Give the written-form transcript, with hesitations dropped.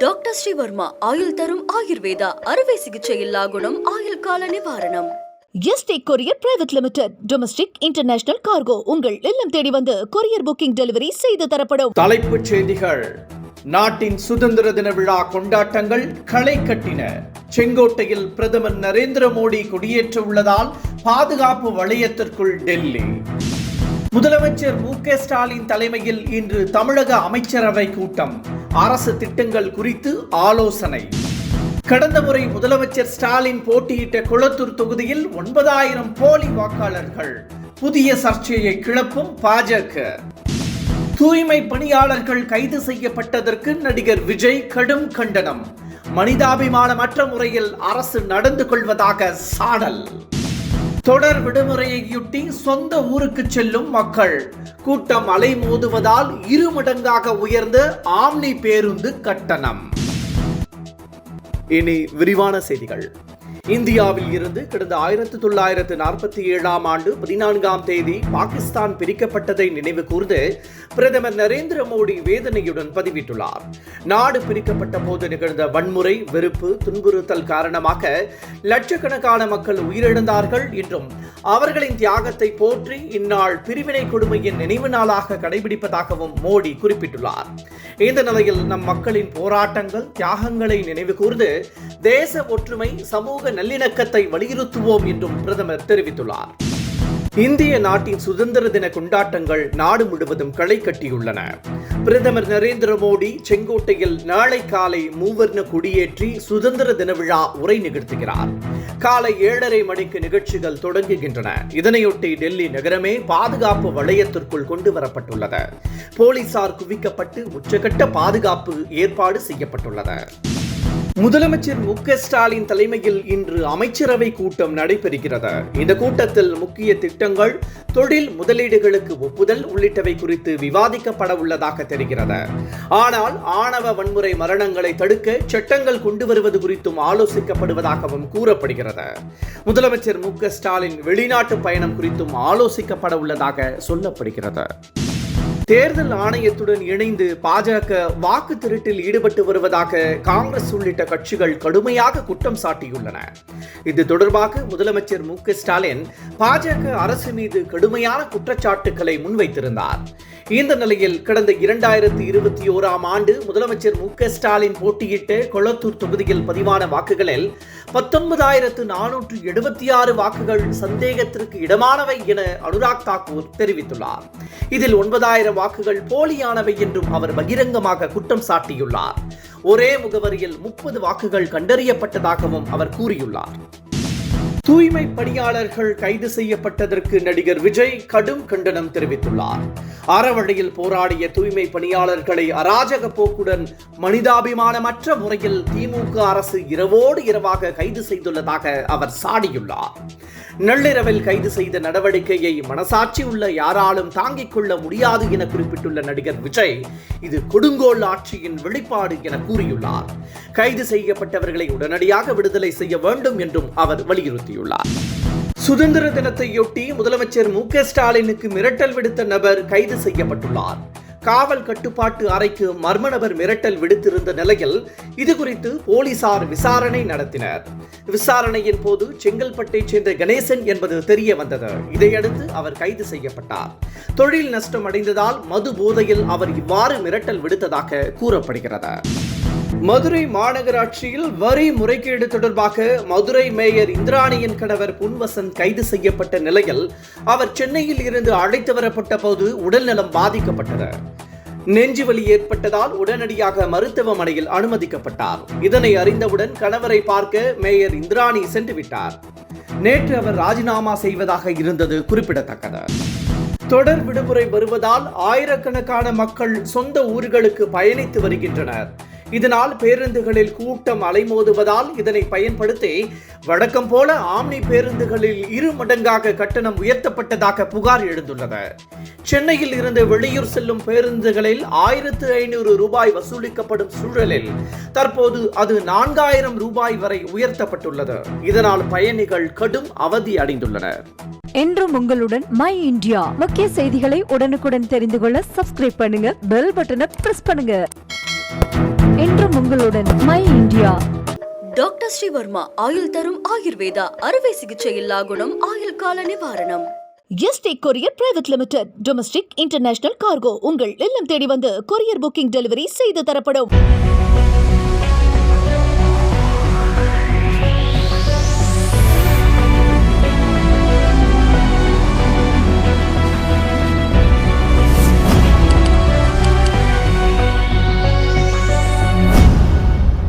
Doctor Sreevarma ஆயுள் தரும் ஆயுர்வேதா அறுவை சிகிச்சையில்லா குணம் ஆயுள் கால நிவாரணம். Yesterday courier private limited. Domestic international cargo உங்கள் இல்லம் தேடி வந்து கொரியர் புக்கிங் டெலிவரி செய்து தரப்படும். தலைப்புச் செய்திகள். நாட்டின் சுதந்திர தின விழா கொண்டாட்டங்கள் களை கட்டின. செங்கோட்டையில் பிரதமர் நரேந்திர மோடி கொடியேற்ற உள்ளதால் பாதுகாப்பு வளையத்திற்குள் டெல்லி. முதலமைச்சர் மு.க. ஸ்டாலின் தலைமையில் இன்று தமிழக அமைச்சரவை கூட்டம். அரசு திட்டங்கள் குறித்து ஆலோசனை. கடந்த முறை முதலமைச்சர் ஸ்டாலின் போட்டியிட்ட குளத்தூர் தொகுதியில் 9,000 போலி வாக்காளர்கள். புதிய சர்ச்சையை கிளப்பும் பாஜக. தூய்மை பணியாளர்கள் கைது செய்யப்பட்டதற்கு நடிகர் விஜய் கடும் கண்டனம். மனிதாபிமானமற்ற முறையில் அரசு நடந்து கொள்வதாக சாடல். தொடர் விடுமுறையையொட்டி சொந்த ஊருக்கு செல்லும் மக்கள். கூட்டம் அலைமோதுவதால் 2 மடங்காக உயர்ந்த ஆம்னி பேருந்து கட்டணம். இனி விரிவான செய்திகள். இந்தியாவில் இருந்து கடந்த 1947ஆம் ஆண்டு 14ஆம் தேதி பாகிஸ்தான் பிரிக்கப்பட்டதை நினைவு கூர்ந்து பிரதமர் நரேந்திர மோடி வேதனையுடன் பதிவிட்டுள்ளார். நாடு பிரிக்கப்பட்ட போது நிகழ்ந்த வன்முறை, வெறுப்பு, துன்புறுத்தல் காரணமாக லட்சக்கணக்கான மக்கள் உயிரிழந்தார்கள் என்றும் அவர்களின் தியாகத்தை போற்றி இந்நாள் பிரிவினை கொடுமையின் நினைவு நாளாக கடைபிடிப்பதாகவும் மோடி குறிப்பிட்டுள்ளார். இந்த நிலையில் நம் மக்களின் போராட்டங்கள், தியாகங்களை நினைவு கூர்ந்து தேச ஒற்றுமை, சமூக நல்லிணக்கத்தை வலியுறுத்துவோம் என்றும் பிரதமர் தெரிவித்துள்ளார். இந்திய நாட்டின் சுதந்திர தின கொண்டாட்டங்கள் நாடு முழுவதும் களை கட்டியுள்ளன. பிரதமர் நரேந்திர மோடி செங்கோட்டையில் நாளை காலை மூவர்ண கொடியேற்றி சுதந்திர தின விழா உரை நிகழ்த்துகிறார். காலை 7:30 மணிக்கு நிகழ்ச்சிகள் தொடங்குகின்றன. இதனையொட்டி டெல்லி நகரமே பாதுகாப்பு வளையத்திற்குள் கொண்டு வரப்பட்டுள்ளது. போலீசார் குவிக்கப்பட்டு உச்சகட்ட பாதுகாப்பு ஏற்பாடு செய்யப்பட்டுள்ளது. முதலமைச்சர் மு.க. ஸ்டாலின் தலைமையில் இன்று அமைச்சரவை கூட்டம் நடைபெறுகிறது. இந்த கூட்டத்தில் முக்கிய திட்டங்கள், தொழில் முதலீடுகளுக்கு ஒப்புதல் உள்ளிட்டவை குறித்து விவாதிக்கப்பட உள்ளதாக தெரிகிறது. ஆனால் ஆணவ வன்முறை மரணங்களை தடுக்க சட்டங்கள் கொண்டு வருவது குறித்தும் ஆலோசிக்கப்படுவதாகவும் கூறப்படுகிறது. முதலமைச்சர் மு.க. ஸ்டாலின் வெளிநாட்டு பயணம் குறித்தும் ஆலோசிக்கப்பட உள்ளதாக சொல்லப்படுகிறது. தேர்தல் ஆணையத்துடன் இணைந்து பாஜக வாக்கு திருட்டில் ஈடுபட்டு வருவதாக காங்கிரஸ் உள்ளிட்ட கட்சிகள் கடுமையாக குற்றம் சாட்டியுள்ளன. இது தொடர்பாக முதலமைச்சர் மு.க. ஸ்டாலின் பாஜக அரசு மீது கடுமையான குற்றச்சாட்டுகளை முன்வைத்திருந்தார். இந்த நிலையில் கடந்த 2021ஆம் ஆண்டு முதலமைச்சர் மு.க. ஸ்டாலின் போட்டியிட்ட கொளத்தூர் தொகுதியில் பதிவான வாக்குகளில் 19,476 வாக்குகள் சந்தேகத்திற்கு இடமானவை என அனுராக் தாக்கூர் தெரிவித்துள்ளார். இதில் 9,000 வாக்குகள் போலியானவை என்றும் அவர் பகிரங்கமாக குற்றம் சாட்டியுள்ளார். ஒரே முகவரியில் 30 வாக்குகள் கண்டறியப்பட்டதாகவும் அவர் கூறியுள்ளார். தூய்மை பணியாளர்கள் கைது செய்யப்பட்டதற்கு நடிகர் விஜய் கடும் கண்டனம் தெரிவித்துள்ளார். அறவழியில் போராடிய தூய்மை பணியாளர்களை அராஜக போக்குடன் மனிதாபிமானமற்ற முறையில் திமுக அரசு இரவோடு இரவாக கைது செய்துள்ளதாக அவர் சாடியுள்ளார். நள்ளிரவில் கைது செய்த நடவடிக்கையை மனசாட்சி உள்ள யாராலும் தாங்கிக் கொள்ள முடியாது என குறிப்பிட்டுள்ள நடிகர் விஜய், இது கொடுங்கோல் ஆட்சியின் வெளிப்பாடு என கூறியுள்ளார். கைது செய்யப்பட்டவர்களை உடனடியாக விடுதலை செய்ய வேண்டும் என்றும் அவர் வலியுறுத்தியுள்ளார். சுதந்திர தினத்தையொட்டி முதலமைச்சர் மு.க. ஸ்டாலினுக்கு மிரட்டல் விடுத்த நபர் கைது செய்யப்பட்டுள்ளார். காவல் கட்டுப்பாட்டு அறைக்கு மர்ம நபர் மிரட்டல் விடுத்திருந்த நிலையில் இதுகுறித்து போலீசார் விசாரணை நடத்தினர். விசாரணையின் போது செங்கல்பட்டைச் சேர்ந்த கணேசன் என்பது தெரிய வந்தது. இதையடுத்து அவர் கைது செய்யப்பட்டார். தொழில் நஷ்டம் அடைந்ததால் மது போதையில் அவர் இவ்வாறு மிரட்டல் விடுத்ததாக கூறப்படுகிறது. மதுரை மாநகராட்சியில் வரி முறைகேடு தொடர்பாக மதுரை மேயர் இந்திராணியின் கணவர் பொன்வசந்த் கைது செய்யப்பட்ட நிலையில் அவர் சென்னையில் இருந்து அழைத்து வரப்பட்ட போது உடல்நலம் பாதிக்கப்பட்டது. நெஞ்சுவலி ஏற்பட்டதால் உடனடியாக மருத்துவமனையில் அனுமதிக்கப்பட்டார். இதனை அறிந்தவுடன் கணவரை பார்க்க மேயர் இந்திராணி சென்று விட்டார். நேற்று அவர் ராஜினாமா செய்வதாக இருந்தது குறிப்பிடத்தக்கது. தொடர் விடுமுறை வருவதால் ஆயிரக்கணக்கான மக்கள் சொந்த ஊர்களுக்கு பயணித்து வருகின்றனர். இதனால் பேருந்துகளில் கூட்டம் அலைமோதுவதால் இதனை பயன்படுத்தி வழக்கம் போல ஆம்னி பேருந்துகளில் 2 மடங்காக கட்டணம் உயர்த்தப்பட்டதாக புகார் எழுந்துள்ளது. சென்னையில் இருந்து வெளியூர் செல்லும் பேருந்துகளில் 1,500 ரூபாய் வசூலிக்கப்படும் சூழலில் தற்போது அது 4,000 ரூபாய் வரை உயர்த்தப்பட்டுள்ளது. இதனால் பயணிகள் கடும் அவதி அடைந்துள்ளனர். என்றும் உங்களுடன் மை இந்தியா. முக்கிய செய்திகளை உடனுக்குடன் தெரிந்து கொள்ள சப்ஸ்கிரைப் பண்ணுங்க, பெல் பட்டனை பிரஸ் பண்ணுங்க. என்றும் உங்களுடன் மை இந்தியா. டாக்டர் ஸ்ரீவர்மா ஆயுள் தரும் ஆயுர்வேதா அறுவை சிகிச்சை இல்லா குணம் ஆயுள் கால நிவாரணம். Yesterday courier private limited domestic international cargo உங்கள் இல்லம் தேடி வந்து கொரியர் புக்கிங் டெலிவரி செய்து தரப்படும்.